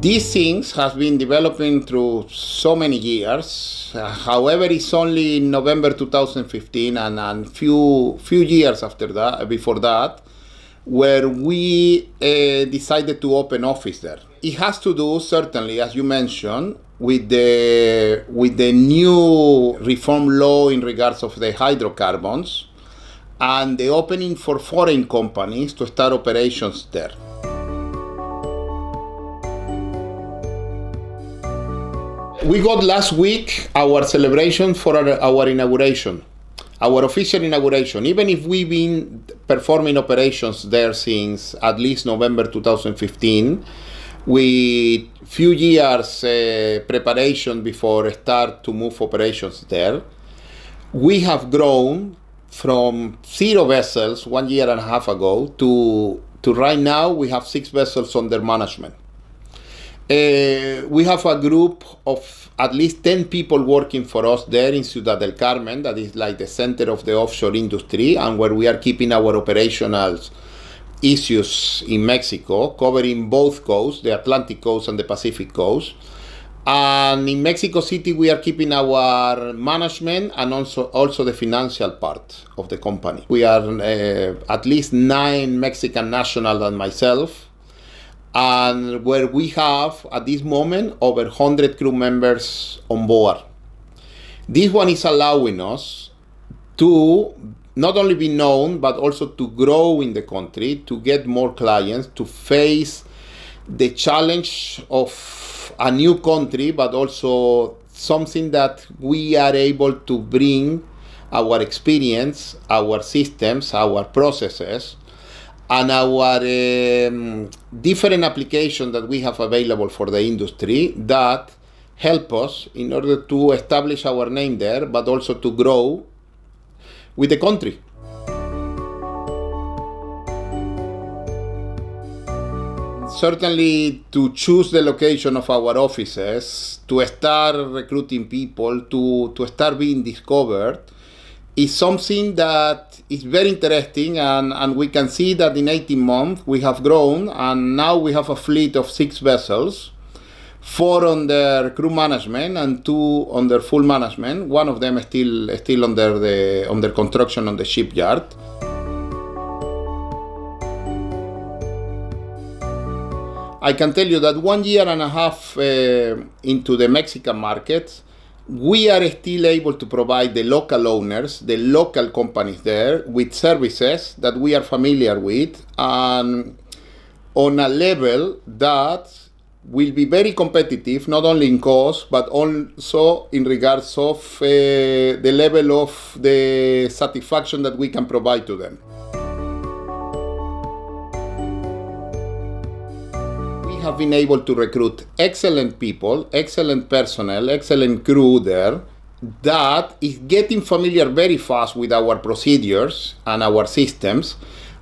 These things have been developing through so many years. However, it's only in November 2015 and few years after that, before that, where we decided to open office there. It has to do, certainly, as you mentioned, with the new reform law in regards of the hydrocarbons and the opening for foreign companies to start operations there. We got last week our celebration for our inauguration, our official inauguration. Even if we've been performing operations there since at least November 2015, with few years preparation before start to move operations there, we have grown from 0 vessels 1.5 years ago to right now we have 6 vessels under management. We have a group of at least 10 people working for us there in Ciudad del Carmen, that is like the center of the offshore industry and where we are keeping our operational issues in Mexico, covering both coasts, the Atlantic coast and the Pacific coast. And in Mexico City, we are keeping our management and also the financial part of the company. We are at least 9 Mexican nationals and myself, and where we have, at this moment, over 100 crew members on board. This one is allowing us to not only be known, but also to grow in the country, to get more clients, to face the challenge of a new country, but also something that we are able to bring our experience, our systems, our processes, and our different applications that we have available for the industry that help us in order to establish our name there, but also to grow with the country. Certainly, to choose the location of our offices, to start recruiting people, to start being discovered, is something that is very interesting, and we can see that in 18 months we have grown, and now we have a fleet of 6 vessels, 4 under crew management and 2 under full management. One of them is still under construction on the shipyard. I can tell you that 1.5 years into the Mexican market, we are still able to provide the local owners, the local companies there, with services that we are familiar with, and on a level that will be very competitive, not only in cost, but also in regards of the level of the satisfaction that we can provide to them. Have been able to recruit excellent people, excellent personnel, excellent crew there that is getting familiar very fast with our procedures and our systems,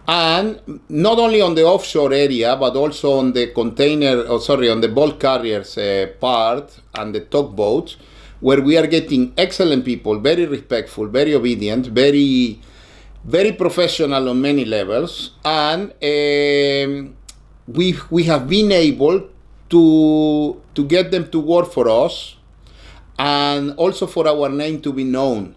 and not only on the offshore area but also on the on the bulk carriers part and the tugboats, where we are getting excellent people, very respectful, very obedient, very professional on many levels, and we have been able to get them to work for us and also for our name to be known.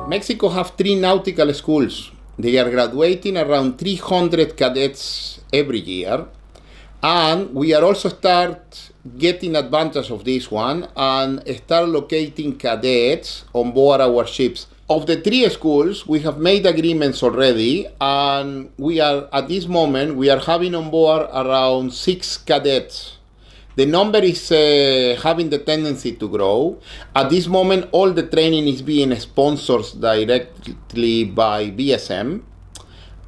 Mexico have 3 nautical schools. They are graduating around 300 cadets every year, and we are also start getting advantage of this one and start locating cadets on board our ships. Of the 3 schools, we have made agreements already, and we are, at this moment, we are having on board around 6 cadets. The number is having the tendency to grow. At this moment, all the training is being sponsored directly by BSM,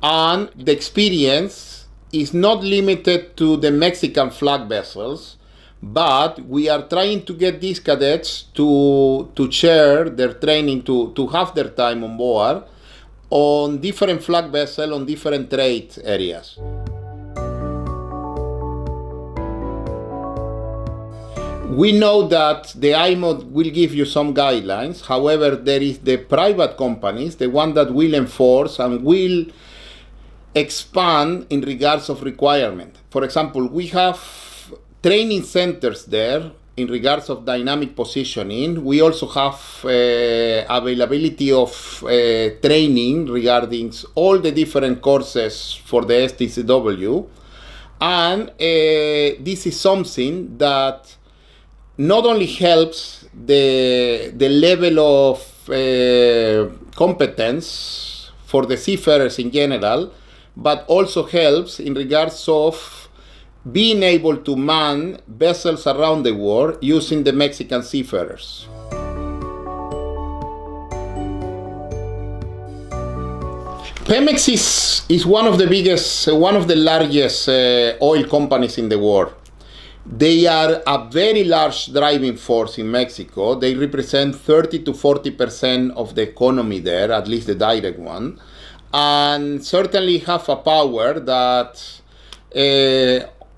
and the experience is not limited to the Mexican flag vessels, but we are trying to get these cadets to share their training, to have their time on board on different flag vessels, on different trade areas. We know that the IMO will give you some guidelines. However, there is the private companies, the one that will enforce and will expand in regards of requirement. For example, we have training centers there in regards of dynamic positioning. We also have availability of training regarding all the different courses for the STCW. And this is something that not only helps the level of competence for the seafarers in general, but also helps in regards of being able to man vessels around the world using the Mexican seafarers. PEMEX is one of the biggest, one of the largest oil companies in the world. They are a very large driving force in Mexico. They represent 30 to 40% of the economy there, at least the direct one, and certainly have a power that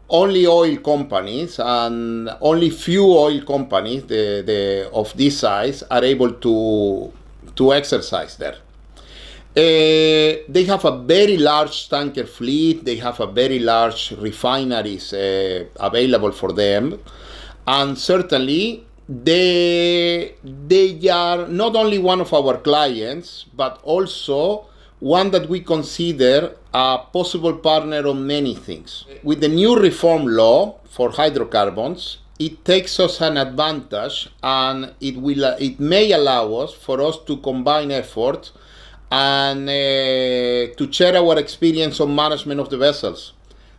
only oil companies and only few oil companies of this size are able to exercise there. They have a very large tanker fleet. They have a very large refineries available for them, and certainly they are not only one of our clients, but also one that we consider a possible partner on many things. With the new reform law for hydrocarbons, it takes us an advantage, and it may allow us to combine efforts and to share our experience on management of the vessels,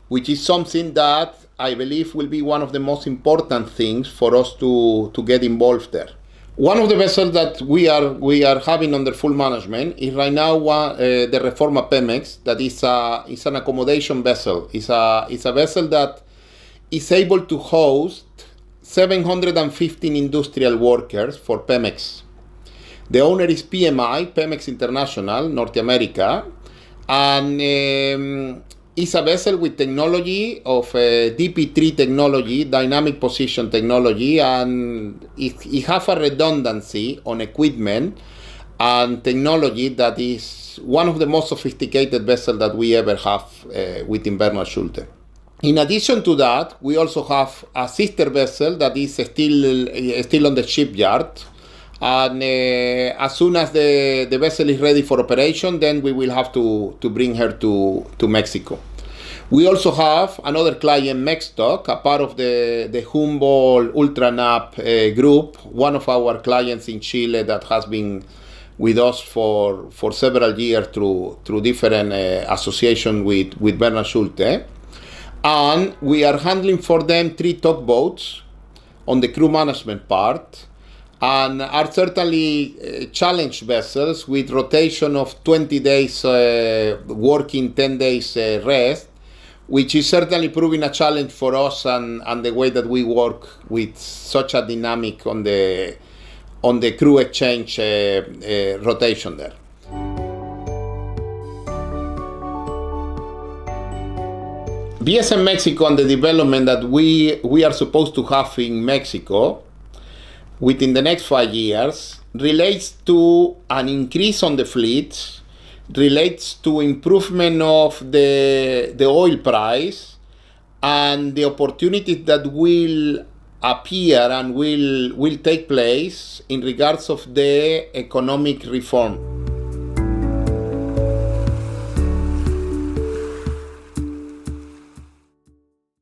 which is something that I believe will be one of the most important things for us to get involved there. One of the vessels that we are having under full management is right now the Reforma PEMEX, that is an accommodation vessel. It's a vessel that is able to host 715 industrial workers for PEMEX. The owner is PMI, PEMEX International, North America, and it's a vessel with technology of DP3 technology, dynamic position technology, and it has a redundancy on equipment and technology that is one of the most sophisticated vessels that we ever have within Bernhard Schulte. In addition to that, we also have a sister vessel that is still on the shipyard. And as soon as the vessel is ready for operation, then we will have to bring her to Mexico. We also have another client, Mexstock, a part of the Humboldt Ultranap group, one of our clients in Chile that has been with us for several years through different associations with Bernhard Schulte. And we are handling for them 3 tugboats on the crew management part, and are certainly challenge vessels with rotation of 20 days working, 10 days rest, which is certainly proving a challenge for us and the way that we work with such a dynamic on the crew exchange rotation there. BSM Mexico and the development that we are supposed to have in Mexico within the next 5 years relates to an increase on the fleet, relates to improvement of the oil price, and the opportunities that will appear and will take place in regards of the economic reform.